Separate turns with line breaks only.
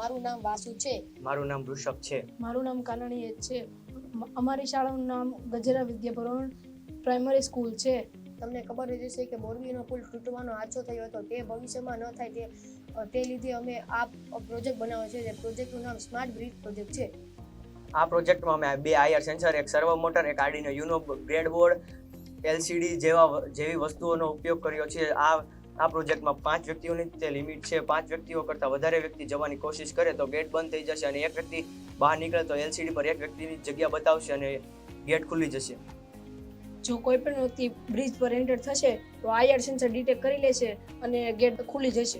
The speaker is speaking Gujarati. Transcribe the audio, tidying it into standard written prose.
મારું નામ વાસુ છે.
મારું નામ ઋષભ છે.
મારું નામ કાનણી છે. અમારી શાળાનું નામ ગજેરા વિદ્યાભવન પ્રાઇમરી સ્કૂલ છે.
તમને ખબર જ હશે કે મોરબીનો પુલ તૂટવાનો આછો થયો હતો. તે ભવિષ્યમાં ન થાય તે લીધે અમે આ પ્રોજેક્ટ બનાવ્યો છે. તે પ્રોજેક્ટનું નામ સ્માર્ટ બ્રિજ પ્રોજેક્ટ છે.
આ પ્રોજેક્ટમાં અમે 2 આઈઆર સેન્સર, એક સર્વો મોટર, એક આર્ડિનો યુનો બ્રેડબોર્ડ, એલસીડી જેવી વસ્તુઓનો ઉપયોગ કર્યો છે. આ પ્રોજેક્ટમાં 5 વ્યક્તિઓની તે લિમિટ છે. 5 વ્યક્તિઓ કરતાં વધારે વ્યક્તિ જવાની કોશિશ કરે તો ગેટ બંધ થઈ જશે અને એક વ્યક્તિ બહાર નીકળે તો એલસીડી પર એક વ્યક્તિની જગ્યા બતાવશે અને ગેટ ખુલી જશે.
જો કોઈ પણ વ્યક્તિ બ્રિજ પર એન્ટર થશે તો આઈઆર સેન્સર ડિટેક્ટ કરી લેશે અને ગેટ ખુલી જશે.